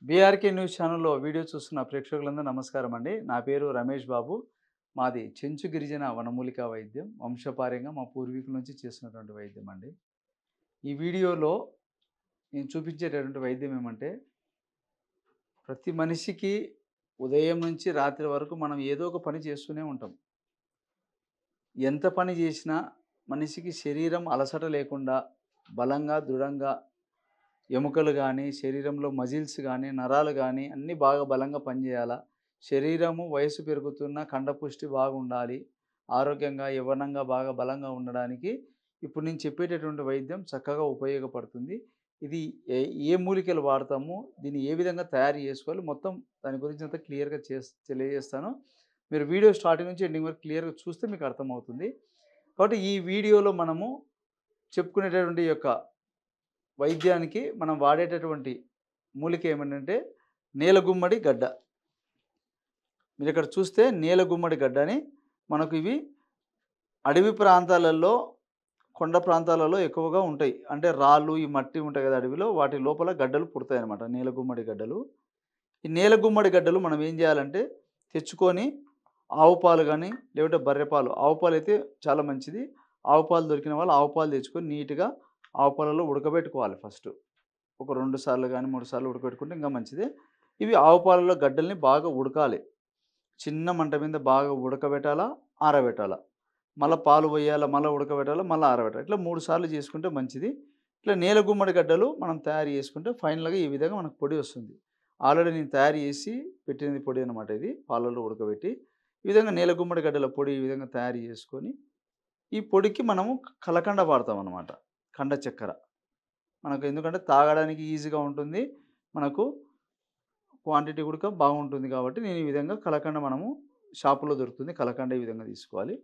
BRK news ఛానల్‌లో video చూస్తున్న ప్రేక్షకులందరూ నమస్కారం అండి. నా పేరు రమేష్ బాబు. మాది చెంచు గిరిజన వనమూలికా వైద్యం. వంశపార్యంగా మా పూర్వీకుల నుంచి చేస్తున్నటువంటి వైద్యం అండి. ఈ వీడియోలో నేను చూపించేటటువంటి వైద్యం ఏమంటే, ప్రతి మనిషికి ఉదయం నుంచి రాత్రి వరకు మనం ఏదో ఒక పని చేస్తూనే ఉంటాం. ఎంత పని చేసినా మనిషికి శరీరం అలసట లేకుండా బలంగా, దృఢంగా ఎముకలు గానీ, శరీరంలో మజిల్స్ గానీ, నరాలు గానీ అన్నీ బాగా బలంగా పనిచేయాలా. శరీరము వయసు పెరుగుతున్న కండపుష్టి బాగుండాలి. ఆరోగ్యంగా, యవ్వనంగా బాగా బలంగా ఉండడానికి ఇప్పుడు నేను చెప్పేటటువంటి వైద్యం చక్కగా ఉపయోగపడుతుంది. ఇది ఏ ఏ మూలికలు వాడతాము, దీన్ని ఏ విధంగా తయారు చేసుకోవాలి, మొత్తం దాని గురించి అంతా క్లియర్‌గా తెలియజేస్తాను. మీరు వీడియో స్టార్టింగ్ నుంచి ఎండింగ్ వరకు క్లియర్‌గా చూస్తే మీకు అర్థమవుతుంది. కాబట్టి ఈ వీడియోలో మనము చెప్పుకునేటటువంటి ఈ యొక్క వైద్యానికి మనం వాడేటటువంటి మూలిక ఏమనంటే నీలగుమ్మడి గడ్డ. మీరిక్కడ చూస్తే నీలగుమ్మడి గడ్డ అని మనకు ఇవి అడవి ప్రాంతాలలో, కొండ ప్రాంతాలలో ఎక్కువగా ఉంటాయి. అంటే రాళ్ళు, ఈ మట్టి ఉంటాయి కదా అడవిలో, వాటి లోపల గడ్డలు పుడతాయన్నమాట నీలగుమ్మడి గడ్డలు. ఈ నీలగుమ్మడి గడ్డలు మనం ఏం చేయాలంటే తెచ్చుకొని ఆవు పాలు గానీ, లేదంటే బర్రె పాలు, ఆవు పాలైతే చాలా మంచిది. ఆవు పాలు దొరికిన వాళ్ళు ఆవు పాలు తెచ్చుకొని నీట్‌గా ఆవు పాలలో ఉడకబెట్టుకోవాలి ఫస్టు. ఒక 2 సార్లు గానీ, 3 సార్లు ఉడకబెట్టుకుంటే ఇంకా మంచిది. ఇవి ఆవు పాలలో గడ్డల్ని బాగా ఉడకాలి. చిన్న మంట మీద బాగా ఉడకబెట్టాలా, ఆరబెట్టాలా. మళ్ళా పాలు పొయ్యాలా, మళ్ళా ఉడకబెట్టాలా, మళ్ళా ఆరబెట్టాలి. ఇట్లా 3 సార్లు చేసుకుంటే మంచిది. ఇట్లా నీలగుమ్మడి గడ్డలు మనం తయారు చేసుకుంటే ఫైనల్‌గా ఈ విధంగా మనకు పొడి వస్తుంది. ఆల్రెడీ నేను తయారు చేసి పెట్టినది పొడి అనమాట ఇది. పాలల్లో ఉడకబెట్టి. ఈ విధంగా నీలగుమ్మడి గడ్డల పొడి ఈ విధంగా తయారు చేసుకొని, ఈ పొడికి మనము కలకండ వాడతామనమాట. కండ చక్కెర. మనకు ఎందుకంటే తాగడానికి ఈజీగా ఉంటుంది. మనకు క్వాంటిటీ కూడా బాగుంటుంది కాబట్టి నేను ఈ విధంగా కలకండ మనము షాపులో దొరుకుతుంది. కలకండ ఈ విధంగా తీసుకోవాలి.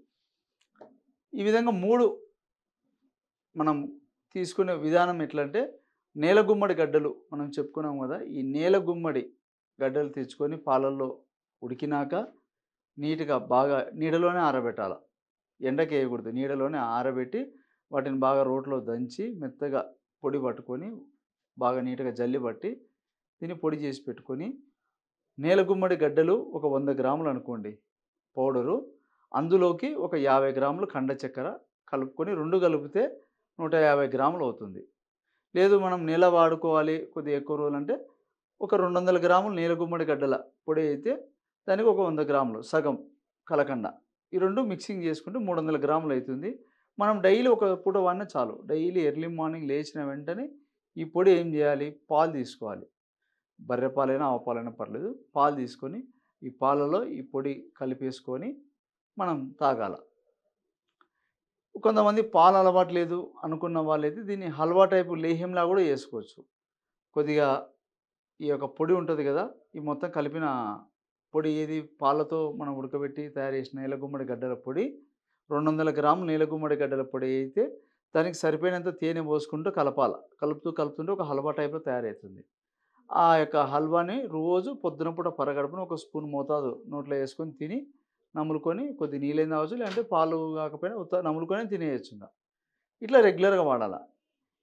ఈ విధంగా 3 మనం తీసుకునే విధానం ఎట్లంటే, నేలగుమ్మడి గడ్డలు మనం చెప్పుకున్నాం గదా! ఈ నేలగుమ్మడి గడ్డలు తెచ్చుకొని పాలల్లో ఉడికినాక నీట్‌గా బాగా నీడలోనే ఆరబెట్టాల. ఎండకేయకూడదు. నీడలోనే ఆరబెట్టి వాటిని బాగా రోట్లో దంచి మెత్తగా పొడి పట్టుకొని బాగా నీట్‌గా జల్లి పట్టి దీన్ని పొడి చేసి పెట్టుకొని, నేలగుమ్మడి గడ్డలు ఒక 100 గ్రాములు అనుకోండి పౌడరు. అందులోకి ఒక 50 గ్రాములు కండ చక్కెర కలుపుకొని 2 కలిపితే 150 గ్రాములు అవుతుంది. లేదు మనం నెల వాడుకోవాలి కొద్దిగా ఎక్కువ రోజులంటే ఒక 200 గ్రాములు నీలగుమ్మడి గడ్డల పొడి అయితే దానికి ఒక 100 గ్రాములు సగం కలకండ. ఈ 2 మిక్సింగ్ చేసుకుంటే 300 గ్రాములు అయితుంది. మనం డైలీ ఒక పూట వాడినా చాలు. డైలీ ఎర్లీ మార్నింగ్ లేచిన వెంటనే ఈ పొడి ఏం చేయాలి? పాలు తీసుకోవాలి. బర్రె పాలైనా, ఆవు పాలైనా పర్లేదు. పాలు తీసుకొని, ఈ పాలలో ఈ పొడి కలిపేసుకొని మనం తాగాల. కొంతమంది పాలు అలవాటు లేదు అనుకున్న వాళ్ళైతే దీన్ని హల్వా టైపు లేహ్యంలా గూడా చేసుకోవచ్చు. కొద్దిగా ఈ యొక్క పొడి ఉంటది గదా! ఈ మొత్తం కలిపిన పొడి ఏది పాలతో మనం ఉడకబెట్టి తయారు చేసిన నీలగుమ్మడి గడ్డల పొడి, 200 గ్రాముల నీలగుమ్మడి గడ్డల పొడి అయితే దానికి సరిపోయినంత తేనె పోసుకుంటూ కలపాల. కలుపుతుంటే ఒక హల్వా టైప్‌లో తయారైతుంది. ఆ యొక్క హల్వాని రోజు పొద్దున పూట పరగడుపున ఒక స్పూన్ మోతాదు నోట్లో యేసుకొని తిని, నములుకొని కొద్దిగా నీళ్ళైనా తాగొచ్చు. లేదంటే పాలు కాకపోయినా నములుకొనే తినేయొచ్చింక. ఇట్లా రెగ్యులర్‌గా వాడాల.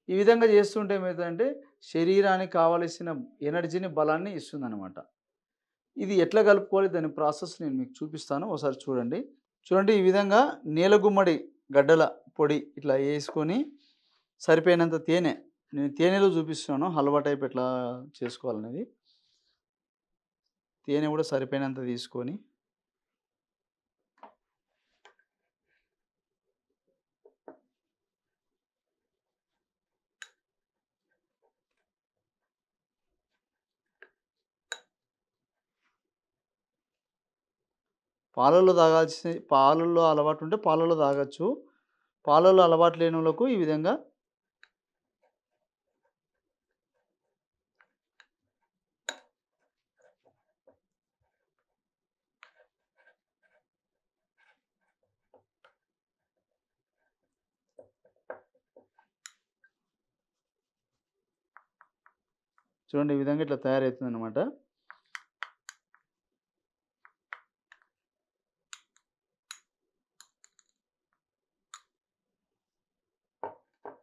ఈ విధంగా చేస్తుంటే ఏమైతదంటే శరీరానికి కావలసిన ఎనర్జీని, బలాన్ని ఇస్తుందనమాట. ఇది ఎట్లా కలుపుకోవాలి దాని ప్రాసెస్ నేను మీకు చూపిస్తాను. ఒకసారి చూడండి. చూడండి ఈ విధంగా నీలగుమ్మడి గడ్డల పొడి ఇట్లా యేసుకొని సరిపోయినంత తేనె, నేను తేనెలో చూపిస్తున్నాను హల్వా టైప్ ఎట్లా చేసుకోవాలనేది. తేనె కూడా సరిపోయినంత తీసుకొని పాలల్లో అలవాటు ఉంటే పాలల్లో తాగొచ్చు. పాలల్లో అలవాటు లేనోళ్ళకు ఈ విధంగా చూడండి ఈ విధంగా ఇట్లా తయారవుతుందనమాట.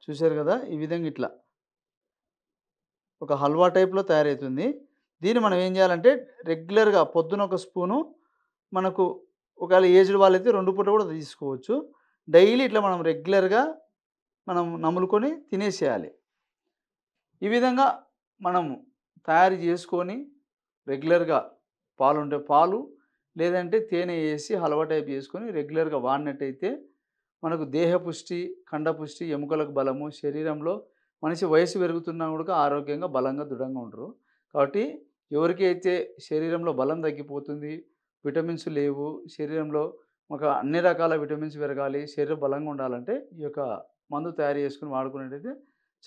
చూసారు కదా! ఈ విధంగా ఇట్లా ఒక హల్వా టైప్‌లో తయారవుతుంది. దీన్ని మనం ఏం చేయాలంటే రెగ్యులర్‌గా పొద్దున ఒక స్పూను, మనకు ఒకవేళ ఏజ్డ్ వాళ్ళైతే 2 పూటలు కూడా తీసుకోవచ్చు. డైలీ ఇట్లా మనం రెగ్యులర్‌గా మనం నములుకొని తినేసేయాలి. ఈ విధంగా మనము తయారు చేసుకొని రెగ్యులర్‌గా పాలుంటే పాలు, లేదంటే తేనె ఏసి హల్వా టైప్ చేసుకొని రెగ్యులర్‌గా వాడినట్టయితే మనకు దేహపుష్టి, కండపుష్టి, ఎముకలకు బలము, శరీరంలో మనిషి వయసు పెరుగుతున్నా కూడా ఆరోగ్యంగా, బలంగా, దృఢంగా ఉంటారు. కాబట్టి ఎవరికైతే శరీరంలో బలం తగ్గిపోతుంది, విటమిన్స్ లేవు, శరీరంలో ఒక అన్ని రకాల విటమిన్స్ పెరగాలి, శరీరం బలంగా ఉండాలంటే ఈ యొక్క మందు తయారు చేసుకొని వాడుకున్నట్టయితే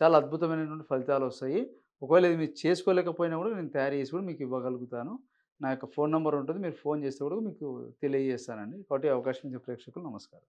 చాలా అద్భుతమైనటువంటి ఫలితాలొస్తాయి. ఒకవేళ ఇది మీరు చేసుకోలేకపోయినా కూడా నేను తయారు చేసి కూడా మీకు ఇవ్వగలుగుతాను. నా యొక్క ఫోను నంబర్ ఉంటుంది. మీరు ఫోను చేస్తే కూడా మీకు తెలియజేస్తానండి. కాబట్టి ఈ అవకాశం ఇచ్చిన ప్రేక్షకులకు నమస్కారం.